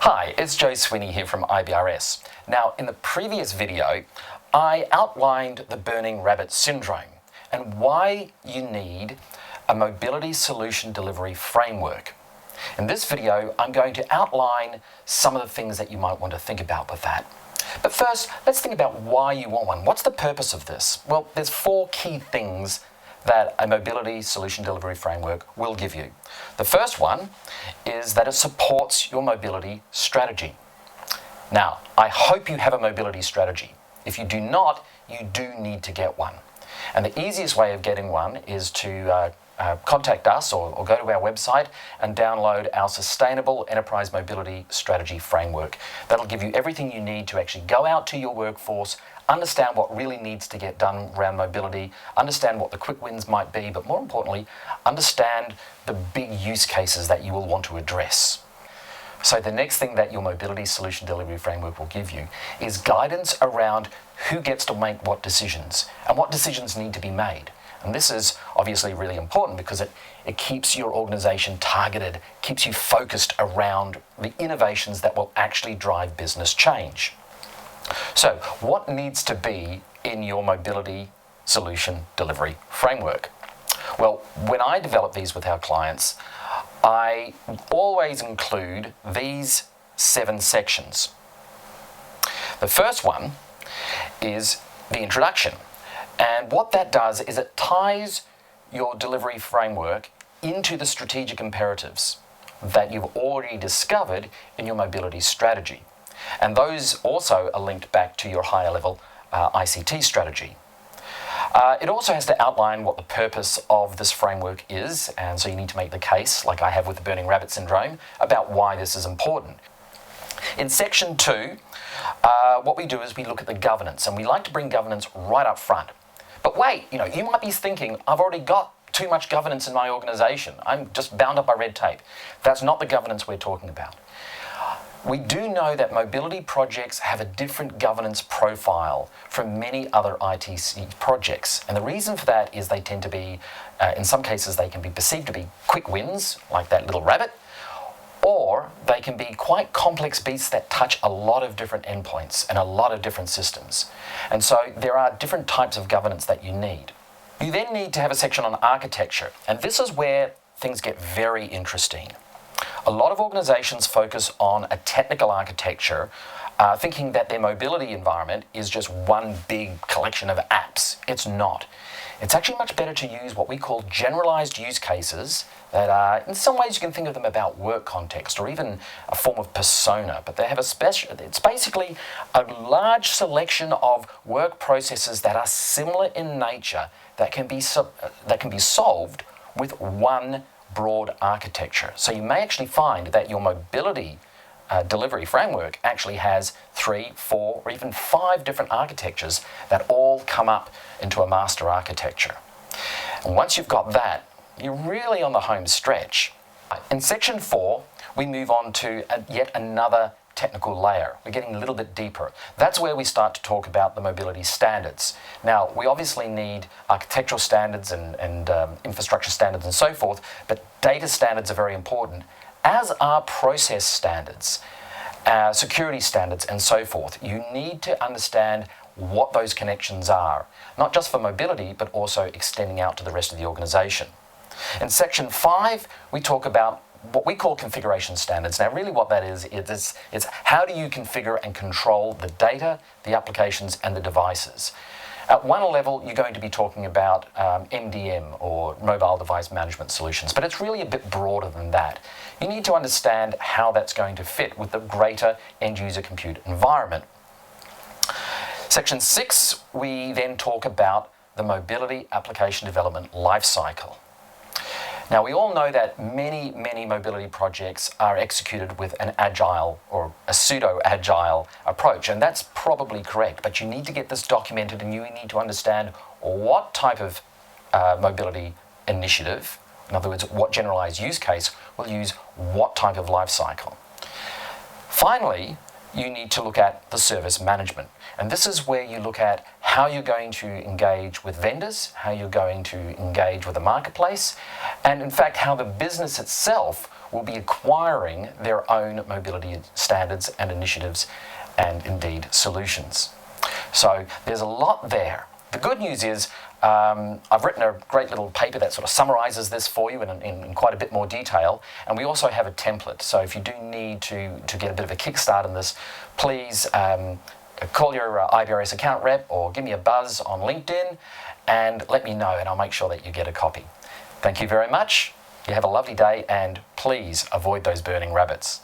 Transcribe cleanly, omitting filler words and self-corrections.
Hi, it's Joe Sweeney here from IBRS. Now, in the previous video, I outlined the burning rabbit syndrome and why you need a mobility solution delivery framework. In this video, I'm going to outline some of the things that you might want to think about with that. But first, let's think about why you want one. What's the purpose of this? Well, there's 4 key things that a mobility solution delivery framework will give you. The first one is that it supports your mobility strategy. Now, I hope you have a mobility strategy. If you do not, you do need to get one. And the easiest way of getting one is to contact us or go to our website and download our Sustainable Enterprise Mobility Strategy Framework. That'll give you everything you need to actually go out to your workforce, understand what really needs to get done around mobility, understand what the quick wins might be, but more importantly, understand the big use cases that you will want to address. So the next thing that your mobility solution delivery framework will give you is guidance around who gets to make what decisions and what decisions need to be made. And this is obviously really important because it keeps your organization targeted, keeps you focused around the innovations that will actually drive business change. So what needs to be in your mobility solution delivery framework? Well, when I develop these with our clients, I always include these 7 sections. The first one is the introduction. And what that does is it ties your delivery framework into the strategic imperatives that you've already discovered in your mobility strategy. And those also are linked back to your higher level ICT strategy. It also has to outline what the purpose of this framework is, and so you need to make the case, like I have with the burning rabbit syndrome, about why this is important. In section 2, what we do is we look at the governance, and we like to bring governance right up front. But wait, you might be thinking, I've already got too much governance in my organization. I'm just bound up by red tape. That's not the governance we're talking about. We do know that mobility projects have a different governance profile from many other ITC projects. And the reason for that is they tend to be, in some cases, they can be perceived to be quick wins, like that little rabbit, or they can be quite complex beasts that touch a lot of different endpoints and a lot of different systems. And so there are different types of governance that you need. You then need to have a section on architecture, and this is where things get very interesting. A lot of organizations focus on a technical architecture, thinking that their mobility environment is just one big collection of apps. It's not. It's actually much better to use what we call generalized use cases that are, in some ways you can think of them about work context or even a form of persona, but they have it's basically a large selection of work processes that are similar in nature that can be solved with one broad architecture. So you may actually find that your mobility delivery framework actually has 3, 4, or even 5 different architectures that all come up into a master architecture. And once you've got that, you're really on the home stretch. In section 4, we move on to yet another technical layer. We're getting a little bit deeper. That's where we start to talk about the mobility standards. Now, we obviously need architectural standards and infrastructure standards and so forth, but data standards are very important, as are process standards, security standards and so forth. You need to understand what those connections are, not just for mobility, but also extending out to the rest of the organization. In section 5, we talk about what we call configuration standards. Now, really what that is how do you configure and control the data, the applications, and the devices? At one level, you're going to be talking about MDM, or mobile device management solutions, but it's really a bit broader than that. You need to understand how that's going to fit with the greater end-user compute environment. Section 6, we then talk about the mobility application development lifecycle. Now, we all know that many mobility projects are executed with an agile or a pseudo-agile approach, and that's probably correct, but you need to get this documented and you need to understand what type of mobility initiative, in other words, what generalized use case will use what type of life cycle. Finally, you need to look at the service management. And this is where you look at how you're going to engage with vendors, how you're going to engage with the marketplace, and in fact, how the business itself will be acquiring their own mobility standards and initiatives and indeed solutions. So there's a lot there. The good news is I've written a great little paper that sort of summarizes this for you in quite a bit more detail, and we also have a template. So if you do need to get a bit of a kickstart in this, please call your IBRS account rep or give me a buzz on LinkedIn and let me know, and I'll make sure that you get a copy. Thank you very much. You have a lovely day, and please avoid those burning rabbits.